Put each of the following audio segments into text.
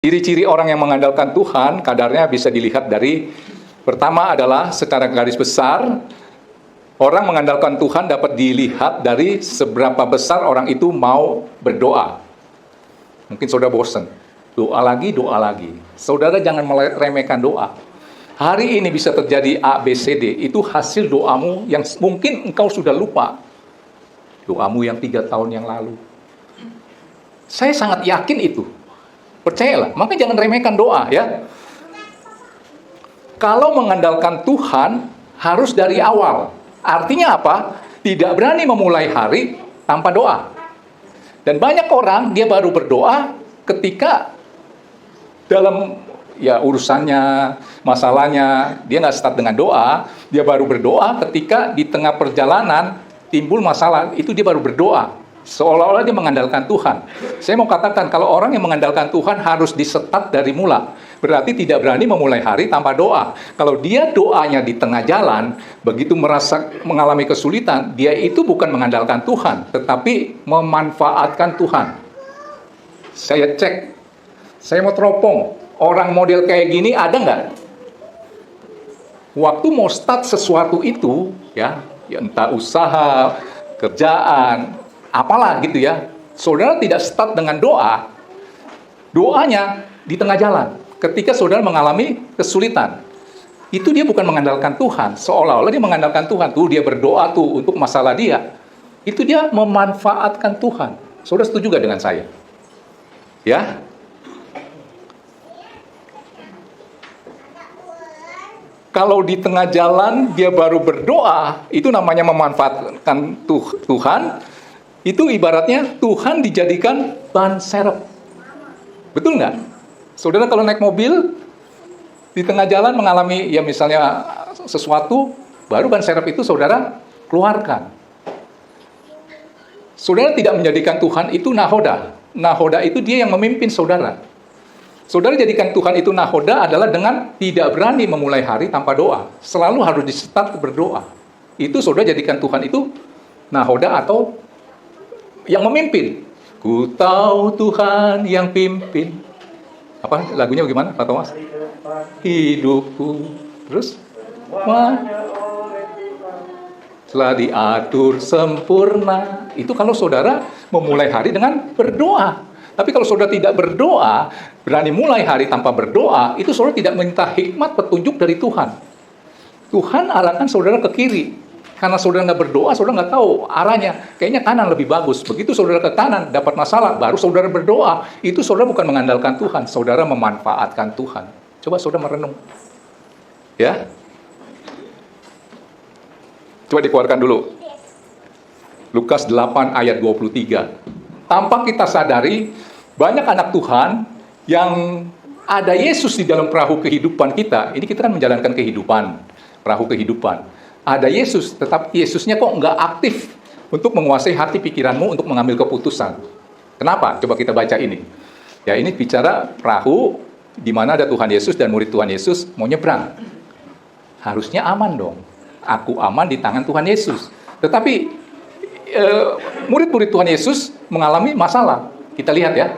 Ciri-ciri orang yang mengandalkan Tuhan kadarnya bisa dilihat dari, pertama adalah secara garis besar, orang mengandalkan Tuhan dapat dilihat dari seberapa besar orang itu mau berdoa. Mungkin saudara bosan, doa lagi. Saudara jangan meremehkan doa. Hari ini bisa terjadi A, B, C, D, itu hasil doamu yang mungkin engkau sudah lupa. Doamu yang 3 tahun yang lalu. Saya sangat yakin itu. Percayalah, makanya jangan remehkan doa ya. Kalau mengandalkan Tuhan harus dari awal. Artinya apa? Tidak berani memulai hari tanpa doa. Dan banyak orang dia baru berdoa ketika dalam urusannya, masalahnya, dia nggak start dengan doa. Dia baru berdoa ketika di tengah perjalanan timbul masalah, itu dia baru berdoa. Seolah-olah dia mengandalkan Tuhan. Saya mau katakan, kalau orang yang mengandalkan Tuhan harus disetat dari mula. Berarti tidak berani memulai hari tanpa doa. Kalau dia doanya di tengah jalan, begitu merasa mengalami kesulitan, dia itu bukan mengandalkan Tuhan, tetapi memanfaatkan Tuhan. Saya cek, saya mau teropong, orang model kayak gini ada nggak? Waktu mau start sesuatu itu, ya entah usaha, kerjaan, apalah gitu ya, saudara tidak start dengan doa, doanya di tengah jalan, ketika saudara mengalami kesulitan, itu dia bukan mengandalkan Tuhan, seolah-olah dia mengandalkan Tuhan, tuh dia berdoa tuh untuk masalah dia, itu dia memanfaatkan Tuhan. Saudara setuju gak dengan saya? Ya? Kalau di tengah jalan dia baru berdoa, itu namanya memanfaatkan Tuhan. Itu ibaratnya Tuhan dijadikan ban serep. Betul nggak? Saudara kalau naik mobil, di tengah jalan mengalami misalnya sesuatu, baru ban serep itu saudara keluarkan. Saudara tidak menjadikan Tuhan itu nahoda. Nahoda itu dia yang memimpin saudara. Saudara jadikan Tuhan itu nahoda adalah dengan tidak berani memulai hari tanpa doa. Selalu harus di-start berdoa. Itu saudara jadikan Tuhan itu nahoda atau yang memimpin. Ku tahu Tuhan yang pimpin. Apa lagunya bagaimana Pak Thomas? Hidupku terus telah diatur sempurna. Itu kalau saudara memulai hari dengan berdoa. Tapi kalau saudara tidak berdoa, berani mulai hari tanpa berdoa, itu saudara tidak minta hikmat petunjuk dari Tuhan. Tuhan arahkan saudara ke kiri. Karena saudara nggak berdoa, saudara nggak tahu arahnya. Kayaknya kanan lebih bagus. Begitu saudara ke kanan, dapat masalah, baru saudara berdoa. Itu saudara bukan mengandalkan Tuhan, saudara memanfaatkan Tuhan. Coba saudara merenung. Ya. Coba dikeluarkan dulu. Lukas 8 ayat 23. Tanpa kita sadari, banyak anak Tuhan yang ada Yesus di dalam perahu kehidupan kita. Ini kita kan menjalankan kehidupan, perahu kehidupan. Ada Yesus, tetapi Yesusnya kok nggak aktif untuk menguasai hati pikiranmu untuk mengambil keputusan. Kenapa? Coba kita baca ini. Ya, ini bicara perahu di mana ada Tuhan Yesus dan murid Tuhan Yesus mau nyebrang. Harusnya aman dong. Aku aman di tangan Tuhan Yesus. Tetapi murid-murid Tuhan Yesus mengalami masalah. Kita lihat ya.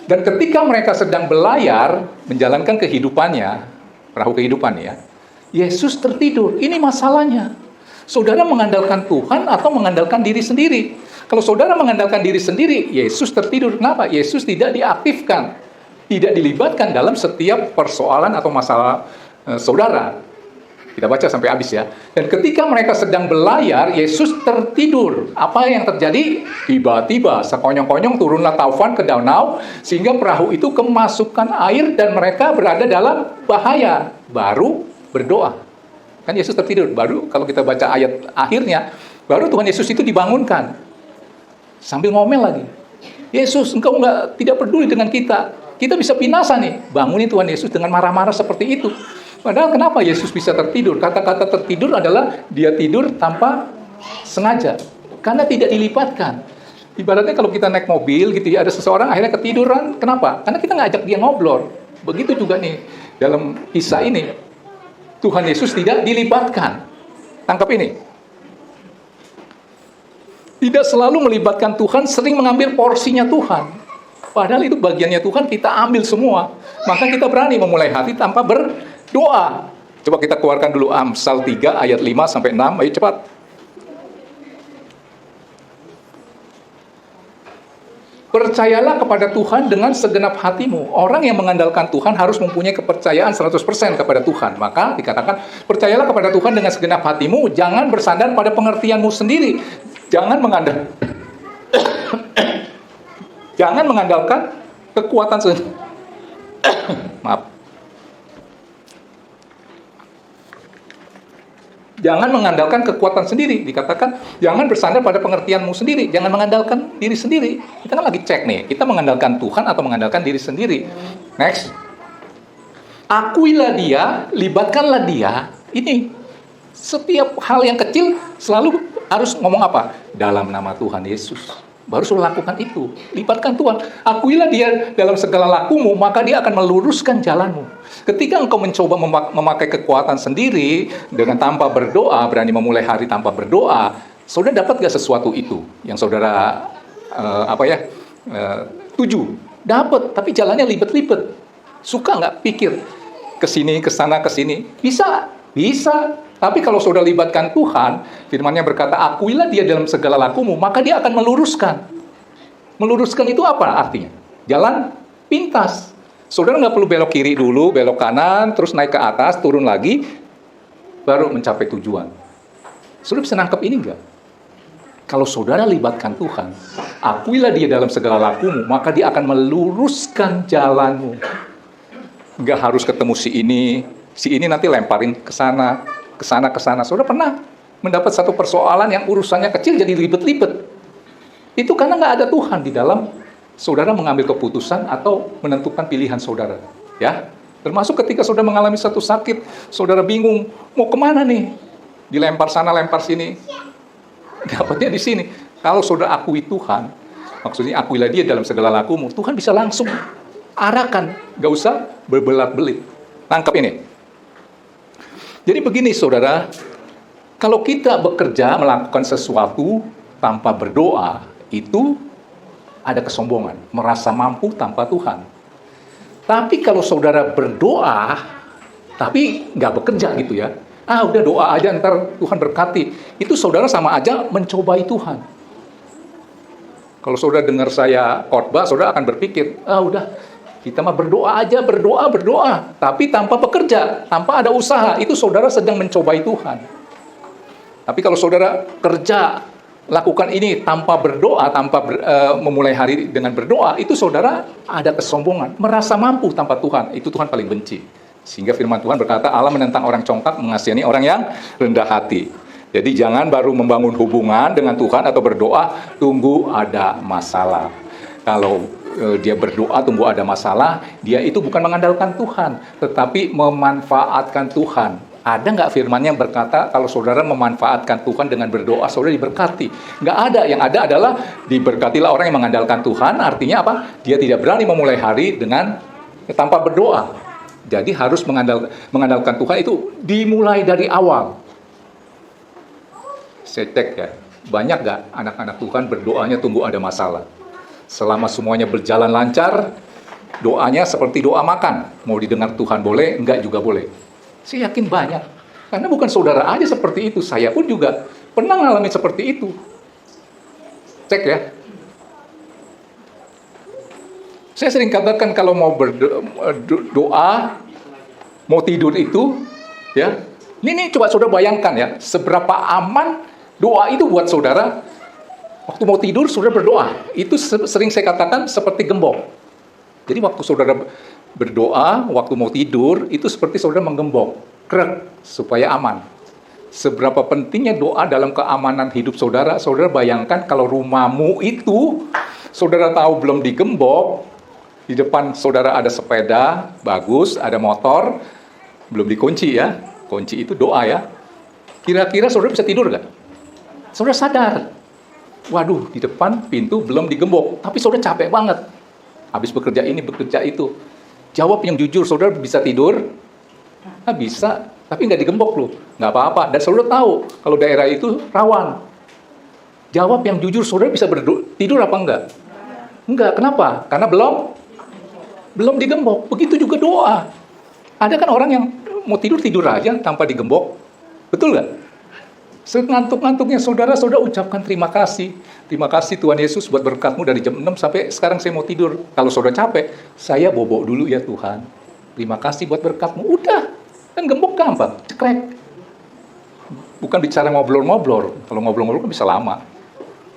Dan ketika mereka sedang berlayar menjalankan kehidupannya, perahu kehidupannya, Yesus tertidur. Ini masalahnya. Saudara mengandalkan Tuhan atau mengandalkan diri sendiri? Kalau saudara mengandalkan diri sendiri, Yesus tertidur. Kenapa? Yesus tidak diaktifkan, tidak dilibatkan dalam setiap persoalan atau masalah saudara. Kita baca sampai habis ya. Dan ketika mereka sedang berlayar, Yesus tertidur. Apa yang terjadi? Tiba-tiba sekonyong-konyong turunlah taufan ke danau, sehingga perahu itu kemasukan air dan mereka berada dalam bahaya. Baru berdoa. Kan Yesus tertidur. Baru kalau kita baca ayat akhirnya, baru Tuhan Yesus itu dibangunkan. Sambil ngomel lagi. Yesus, engkau tidak peduli dengan kita. Kita bisa binasa nih. Bangunin Tuhan Yesus dengan marah-marah seperti itu. Padahal kenapa Yesus bisa tertidur? Kata-kata tertidur adalah dia tidur tanpa sengaja. Karena tidak dilibatkan. Ibaratnya kalau kita naik mobil gitu ya, ada seseorang akhirnya ketiduran. Kenapa? Karena kita nggak ajak dia ngobrol. Begitu juga nih dalam kisah ini. Tuhan Yesus tidak dilibatkan. Tangkap ini. Tidak selalu melibatkan Tuhan, sering mengambil porsinya Tuhan. Padahal itu bagiannya Tuhan, kita ambil semua. Maka kita berani memulai hari tanpa berdoa. Coba kita keluarkan dulu Amsal 3 ayat 5 sampai 6. Ayo cepat. Percayalah kepada Tuhan dengan segenap hatimu. Orang yang mengandalkan Tuhan harus mempunyai kepercayaan 100% kepada Tuhan. Maka dikatakan, percayalah kepada Tuhan dengan segenap hatimu, jangan bersandar pada pengertianmu sendiri. Jangan jangan mengandalkan kekuatan sendiri. Maaf. Jangan mengandalkan kekuatan sendiri. Dikatakan, jangan bersandar pada pengertianmu sendiri. Jangan mengandalkan diri sendiri. Kita kan lagi cek nih, kita mengandalkan Tuhan atau mengandalkan diri sendiri. Next. Akuilah dia, libatkanlah dia. Ini, setiap hal yang kecil selalu harus ngomong apa? Dalam nama Tuhan Yesus. Baru suruh lakukan itu. Libatkan Tuhan. Akuilah dia dalam segala lakumu, maka dia akan meluruskan jalanmu. Ketika engkau mencoba memakai kekuatan sendiri, dengan tanpa berdoa, berani memulai hari tanpa berdoa, saudara dapat gak sesuatu itu? Yang saudara, tuju? Dapat, tapi jalannya libet-libet. Suka gak pikir? Kesini, kesana, kesini. Bisa. Tapi kalau saudara libatkan Tuhan, firman-Nya berkata, akuilah dia dalam segala lakumu, maka dia akan meluruskan. Meluruskan itu apa artinya? Jalan pintas. Saudara nggak perlu belok kiri dulu, belok kanan, terus naik ke atas, turun lagi, baru mencapai tujuan. Saudara bisa nangkep ini nggak? Kalau saudara libatkan Tuhan, akuilah dia dalam segala lakumu, maka dia akan meluruskan jalanmu. Nggak harus ketemu si ini nanti lemparin ke sana. Saudara pernah mendapat satu persoalan yang urusannya kecil jadi ribet-ribet. Itu karena nggak ada Tuhan di dalam saudara mengambil keputusan atau menentukan pilihan saudara. Ya, termasuk ketika saudara mengalami satu sakit, saudara bingung mau kemana nih? Dilempar sana, lempar sini. Dapatnya di sini. Kalau saudara akui Tuhan, maksudnya akuilah dia dalam segala lakumu, Tuhan bisa langsung arahkan, nggak usah berbelat-belit. Nangkap ini. Jadi begini saudara, kalau kita bekerja melakukan sesuatu tanpa berdoa, itu ada kesombongan, merasa mampu tanpa Tuhan. Tapi kalau saudara berdoa, tapi nggak bekerja gitu ya, udah doa aja ntar Tuhan berkati, itu saudara sama aja mencobai Tuhan. Kalau saudara dengar saya khotbah, saudara akan berpikir, udah kita mah berdoa aja, berdoa. Tapi tanpa bekerja, tanpa ada usaha, itu saudara sedang mencobai Tuhan. Tapi kalau saudara kerja, lakukan ini tanpa berdoa, memulai hari dengan berdoa, itu saudara ada kesombongan, merasa mampu tanpa Tuhan. Itu Tuhan paling benci. Sehingga firman Tuhan berkata, Allah menentang orang congkak, mengasihani orang yang rendah hati. Jadi jangan baru membangun hubungan dengan Tuhan atau berdoa, tunggu ada masalah. Kalau dia berdoa tunggu ada masalah, dia itu bukan mengandalkan Tuhan, tetapi memanfaatkan Tuhan. Ada nggak firman yang berkata kalau saudara memanfaatkan Tuhan dengan berdoa, saudara diberkati? Nggak ada. Yang ada adalah diberkatilah orang yang mengandalkan Tuhan. Artinya apa? Dia tidak berani memulai hari dengan tanpa berdoa. Jadi harus mengandalkan Tuhan itu dimulai dari awal. Saya cek ya, banyak nggak anak-anak Tuhan berdoanya tunggu ada masalah? Selama semuanya berjalan lancar, doanya seperti doa makan. Mau didengar Tuhan boleh, enggak juga boleh. Saya yakin banyak. Karena bukan saudara aja seperti itu. Saya pun juga pernah mengalami seperti itu. Cek ya. Saya sering katakan kalau mau berdoa, mau tidur itu, ya. Ini coba saudara bayangkan ya, seberapa aman doa itu buat saudara. Waktu mau tidur, saudara berdoa. Itu sering saya katakan seperti gembok. Jadi waktu saudara berdoa, waktu mau tidur, itu seperti saudara menggembok. Krek, supaya aman. Seberapa pentingnya doa dalam keamanan hidup saudara. Saudara bayangkan kalau rumahmu itu, saudara tahu belum digembok, di depan saudara ada sepeda, bagus, ada motor, belum dikunci ya. Kunci itu doa ya. Kira-kira saudara bisa tidur nggak? Saudara sadar. Waduh, di depan pintu belum digembok, tapi saudara capek banget. Habis bekerja ini, bekerja itu. Jawab yang jujur, saudara bisa tidur? Bisa, tapi nggak digembok loh. Nggak apa-apa. Dan saudara tahu, kalau daerah itu rawan. Jawab yang jujur, saudara bisa tidur apa enggak? Enggak, kenapa? Karena belum digembok. Begitu juga doa. Ada kan orang yang mau tidur aja tanpa digembok. Betul nggak? Sengantuk-ngantuknya saudara ucapkan terima kasih. Terima kasih Tuhan Yesus buat berkat-Mu dari jam 6 sampai sekarang saya mau tidur. Kalau saudara capek, saya bobok dulu ya Tuhan. Terima kasih buat berkat-Mu. Udah, kan gembok gampang, cekrek. Bukan bicara ngobrol-ngobrol. Kalau ngobrol-ngobrol kan bisa lama.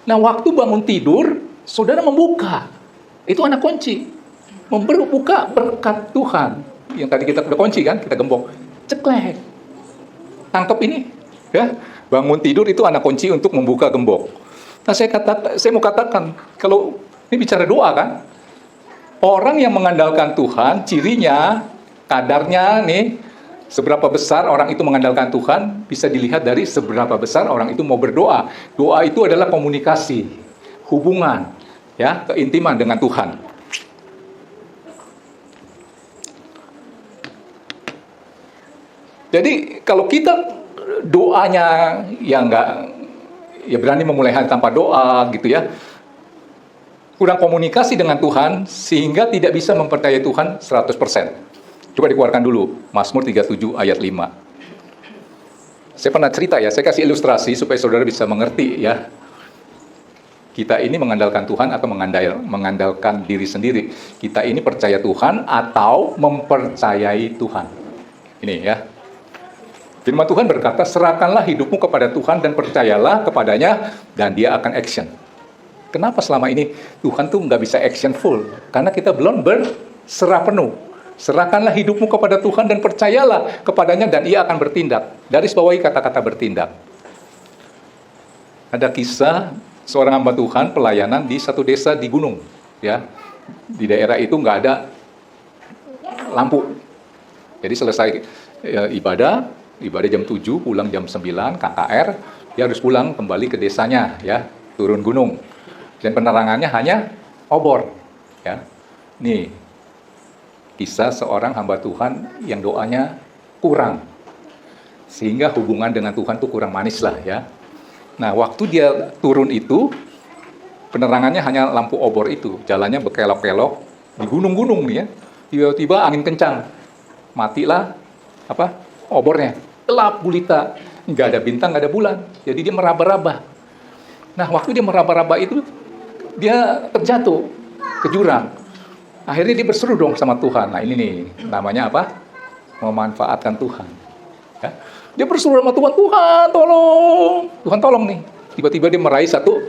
Nah, waktu bangun tidur, saudara membuka. Itu anak kunci. Membuka berkat Tuhan. Yang tadi kita udah kunci kan, kita gembok. Ceklek. Tangkap ini. Ya, bangun tidur itu anak kunci untuk membuka gembok. Nah, saya mau katakan, kalau ini bicara doa kan, orang yang mengandalkan Tuhan, cirinya, kadarnya nih, seberapa besar orang itu mengandalkan Tuhan, bisa dilihat dari seberapa besar orang itu mau berdoa. Doa itu adalah komunikasi, hubungan, ya, keintiman dengan Tuhan. Jadi kalau kita doanya ya berani memulai hari tanpa doa gitu ya, kurang komunikasi dengan Tuhan sehingga tidak bisa mempercayai Tuhan 100%. Coba dikeluarkan dulu Mazmur 37 ayat 5. Saya pernah cerita ya, saya kasih ilustrasi supaya saudara bisa mengerti ya. Kita ini mengandalkan Tuhan atau mengandalkan diri sendiri. Kita ini percaya Tuhan atau mempercayai Tuhan. Ini ya. Firman Tuhan berkata, serahkanlah hidupmu kepada Tuhan dan percayalah kepadanya dan Dia akan action. Kenapa selama ini Tuhan tuh nggak bisa action full? Karena kita belum berserah penuh. Serahkanlah hidupmu kepada Tuhan dan percayalah kepadanya dan Ia akan bertindak. Garis bawahi kata-kata bertindak. Ada kisah seorang hamba Tuhan pelayanan di satu desa di gunung, ya. Di daerah itu nggak ada lampu. Jadi selesai ibadah jam 7, pulang jam 9, KKR, dia harus pulang kembali ke desanya, ya, turun gunung. Dan penerangannya hanya obor, ya. Nih, kisah seorang hamba Tuhan yang doanya kurang, sehingga hubungan dengan Tuhan tuh kurang manis lah, ya. Nah, waktu dia turun itu, penerangannya hanya lampu obor itu, jalannya berkelok-kelok di gunung-gunung nih ya. Tiba-tiba angin kencang, matilah obornya, gelap gulita, nggak ada bintang, nggak ada bulan. Jadi dia meraba-raba. Nah, waktu dia meraba-raba itu, dia terjatuh ke jurang. Akhirnya dia berseru dong sama Tuhan. Nah, ini nih namanya apa? Memanfaatkan Tuhan. Ya. Dia berseru sama Tuhan, Tuhan tolong, Tuhan tolong nih. Tiba-tiba dia meraih satu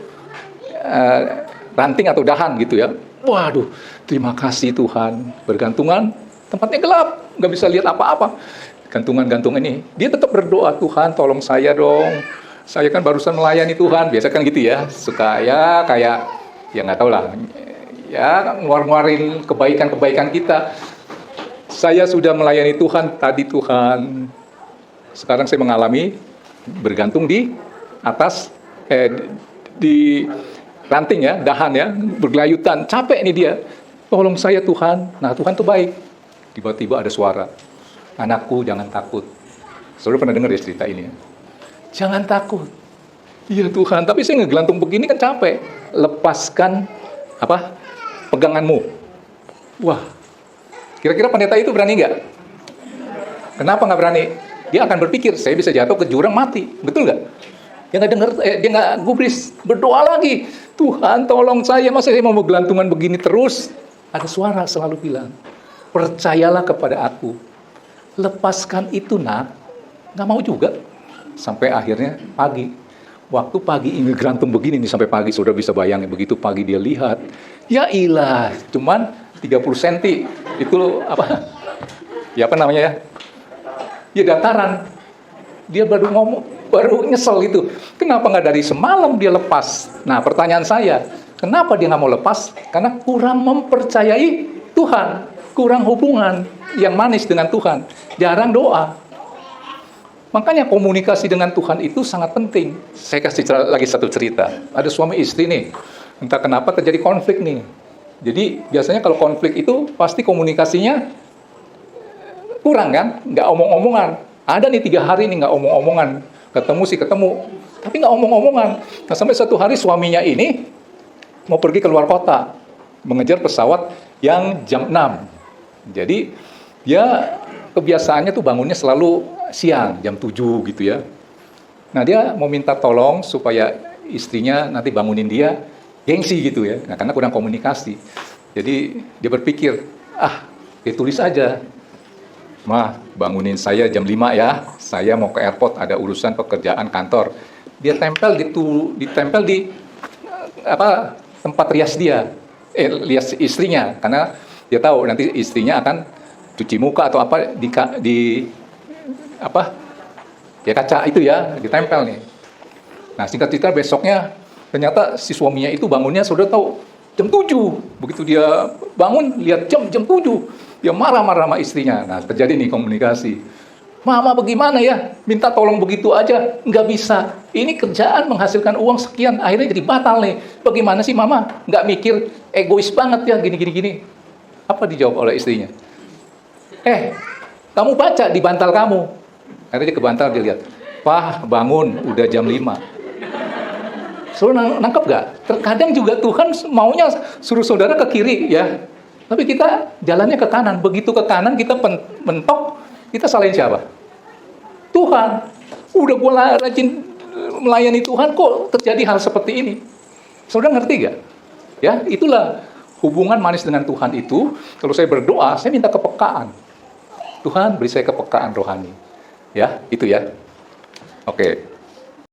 ranting atau dahan gitu ya. Waduh, terima kasih Tuhan. Bergantungan, tempatnya gelap, nggak bisa lihat apa-apa. Gantungan-gantungan ini, dia tetap berdoa, Tuhan tolong saya dong. Saya kan barusan melayani Tuhan, biasa kan gitu ya. Suka ya kayak, ya nggak tahu lah. Ya ngeluarin kebaikan-kebaikan kita. Saya sudah melayani Tuhan, tadi Tuhan. Sekarang saya mengalami bergantung di atas, di ranting ya, dahan ya, bergelayutan. Capek nih dia. Tolong saya Tuhan. Nah Tuhan tuh baik. Tiba-tiba ada suara. Anakku, jangan takut. Saudara pernah dengar ya cerita ini ya? Jangan takut. Iya Tuhan, tapi saya ngegelantung begini kan capek. Lepaskan peganganmu. Wah, kira-kira pendeta itu berani nggak? Kenapa nggak berani? Dia akan berpikir, saya bisa jatuh ke jurang mati. Betul nggak? Dia nggak dengar, dia nggak gubris. Berdoa lagi. Tuhan tolong saya, masa saya mau gelantungan begini terus? Ada suara selalu bilang, percayalah kepada aku. Lepaskan itu nak, nggak mau juga. Sampai akhirnya pagi, waktu pagi ini gerantung begini nih sampai pagi, saudara bisa bayangin begitu pagi dia lihat, ya ilah, cuman 30 cm itu ya dataran. Dia baru nyesel gitu. Kenapa nggak dari semalam dia lepas? Nah pertanyaan saya, kenapa dia nggak mau lepas? Karena kurang mempercayai Tuhan, kurang hubungan yang manis dengan Tuhan, jarang doa. Makanya komunikasi dengan Tuhan itu sangat penting. Saya kasih lagi satu cerita. Ada suami istri nih, entah kenapa terjadi konflik nih. Jadi biasanya kalau konflik itu pasti komunikasinya kurang kan, nggak omong-omongan. Ada nih 3 hari nih nggak omong-omongan. Ketemu sih ketemu, tapi nggak omong-omongan. Nah sampai satu hari suaminya ini mau pergi ke luar kota. mengejar pesawat yang jam 6. Jadi dia kebiasaannya tuh bangunnya selalu siang, jam 7 gitu ya. Nah dia mau minta tolong supaya istrinya nanti bangunin dia, gengsi gitu ya, nah, karena kurang komunikasi. Jadi dia berpikir, dia tulis aja, "Ma, bangunin saya jam 5 ya, saya mau ke airport, ada urusan pekerjaan kantor." Dia ditempel di tempat rias dia, rias istrinya, karena dia tahu nanti istrinya akan cuci muka atau apa ya kaca itu ya, ditempel nih. Nah singkat cerita besoknya ternyata si suaminya itu bangunnya sudah tahu jam 7. Begitu dia bangun lihat jam 7, dia marah-marah sama istrinya. Nah terjadi nih komunikasi. "Mama bagaimana ya, minta tolong begitu aja, nggak bisa. Ini kerjaan menghasilkan uang sekian, akhirnya jadi batal nih. Bagaimana sih mama, nggak mikir, egois banget ya, gini." Apa dijawab oleh istrinya? Kamu baca di bantal kamu. Akhirnya dia ke bantal, dia lihat, "Wah, bangun, udah jam 5. Saudara nangkep gak? Terkadang juga Tuhan maunya suruh saudara ke kiri ya. Tapi kita jalannya ke kanan. Begitu ke kanan kita mentok, kita salahin siapa? Tuhan. Udah gue rajin melayani Tuhan, kok terjadi hal seperti ini? Saudara ngerti gak? Ya, itulah hubungan manis dengan Tuhan itu. Kalau saya berdoa, saya minta kepekaan. Tuhan beri saya kepekaan rohani. Ya, itu ya. Oke.